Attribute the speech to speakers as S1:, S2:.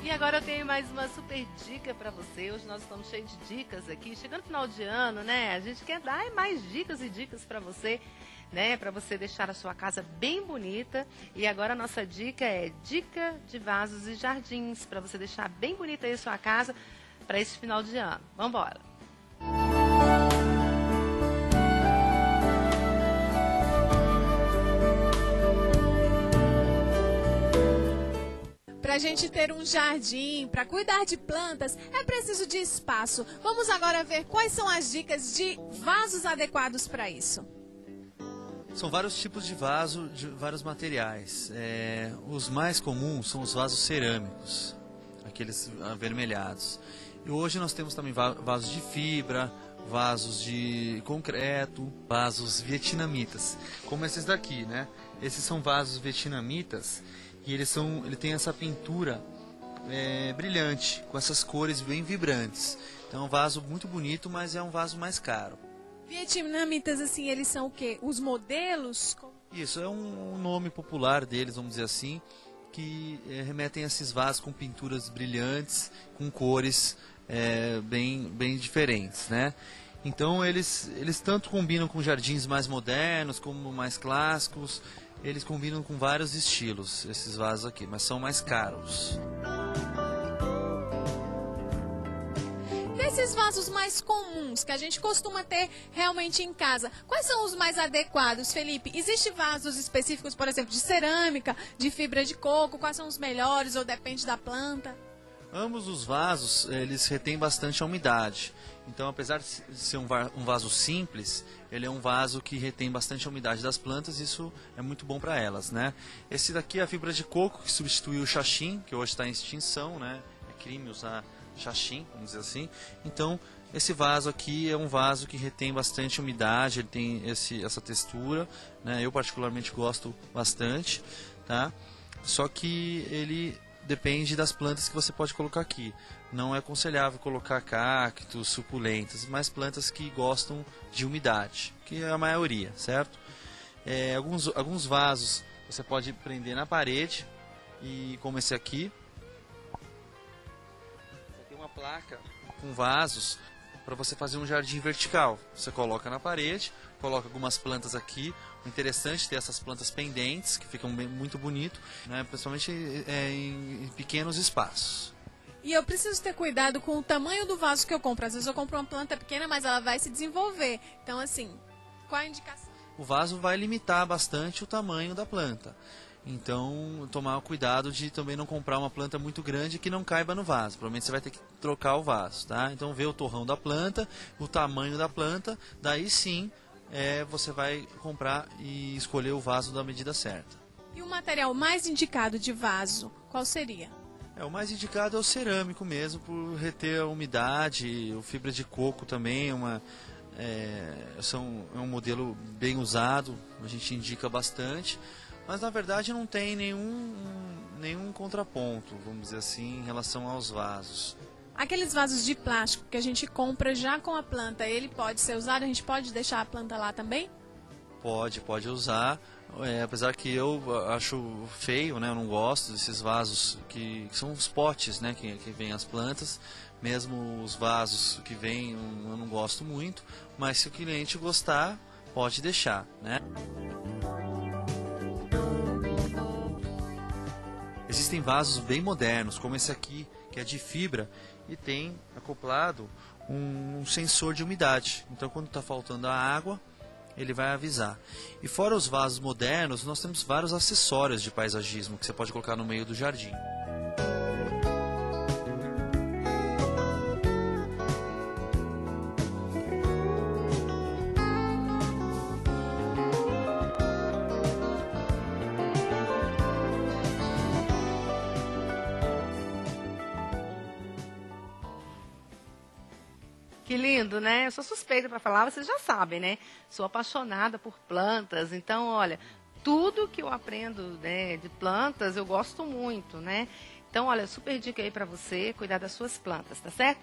S1: E agora eu tenho mais uma super dica para você. Hoje nós estamos cheios de dicas aqui. Chegando no final de ano, né? A gente quer dar mais dicas e dicas para você, né? Para você deixar a sua casa bem bonita. E agora a nossa dica é dica de vasos e jardins, para você deixar bem bonita aí a sua casa para esse final de ano. Vamos embora!
S2: Para a gente ter um jardim, para cuidar de plantas, é preciso de espaço. Vamos agora ver quais são as dicas de vasos adequados para isso.
S3: São vários tipos de vaso, de vários materiais. Os mais comuns são os vasos cerâmicos, aqueles avermelhados. E hoje nós temos também vasos de fibra, vasos de concreto, vasos vietnamitas, como esses daqui, né? Esses são vasos vietnamitas e ele tem essa pintura brilhante, com essas cores bem vibrantes. Então é um vaso muito bonito, mas é um vaso mais caro.
S2: Vietnamitas, assim, eles são o quê? Os modelos?
S3: Isso, é um nome popular deles, vamos dizer assim, que remetem a esses vasos com pinturas brilhantes, com cores bem diferentes, né? Então eles tanto combinam com jardins mais modernos, como mais clássicos. Eles combinam com vários estilos, esses vasos aqui, mas são mais caros.
S2: Desses vasos mais comuns, que a gente costuma ter realmente em casa, quais são os mais adequados, Felipe? Existem vasos específicos, por exemplo, de cerâmica, de fibra de coco? Quais são os melhores ou depende da planta?
S3: Ambos os vasos, eles retêm bastante a umidade. Então, apesar de ser um vaso simples, ele é um vaso que retém bastante a umidade das plantas, e isso é muito bom para elas, né? Esse daqui é a fibra de coco, que substituiu o xaxim, que hoje está em extinção, né? É crime usar xaxim, vamos dizer assim. Então, esse vaso aqui é um vaso que retém bastante umidade, ele tem essa textura, né? Eu particularmente gosto bastante, tá? Só que ele depende das plantas que você pode colocar aqui. Não é aconselhável colocar cactos, suculentas, mas plantas que gostam de umidade, que é a maioria, certo? Alguns vasos você pode prender na parede, e como esse aqui. Você tem uma placa com vasos para você fazer um jardim vertical. Você coloca na parede, coloca algumas plantas aqui. O interessante é ter essas plantas pendentes, que ficam muito bonito, né? Principalmente em pequenos espaços.
S2: E eu preciso ter cuidado com o tamanho do vaso que eu compro. Às vezes eu compro uma planta pequena, mas ela vai se desenvolver. Então, assim, qual a indicação?
S3: O vaso vai limitar bastante o tamanho da planta. Então, tomar cuidado de também não comprar uma planta muito grande que não caiba no vaso. Provavelmente você vai ter que trocar o vaso, tá? Então, ver o torrão da planta, o tamanho da planta, daí sim você vai comprar e escolher o vaso da medida certa.
S2: E o material mais indicado de vaso, qual seria?
S3: O mais indicado é o cerâmico mesmo, por reter a umidade. O fibra de coco também é um modelo bem usado, a gente indica bastante. Mas na verdade não tem nenhum contraponto, vamos dizer assim, em relação aos vasos.
S2: Aqueles vasos de plástico que a gente compra já com a planta, ele pode ser usado? A gente pode deixar a planta lá também?
S3: Pode usar. Apesar que eu acho feio, né? Eu não gosto desses vasos que são os potes, né? Que vêm as plantas. Mesmo os vasos que vêm eu não gosto muito. Mas se o cliente gostar, pode deixar, né? Existem vasos bem modernos, como esse aqui, que é de fibra e tem acoplado um sensor de umidade. Então, quando está faltando a água, ele vai avisar. E fora os vasos modernos, nós temos vários acessórios de paisagismo que você pode colocar no meio do jardim.
S1: Que lindo, né? Eu sou suspeita para falar, vocês já sabem, né? Sou apaixonada por plantas, então, olha, tudo que eu aprendo, né, de plantas eu gosto muito, né? Então, olha, super dica aí para você cuidar das suas plantas, tá certo?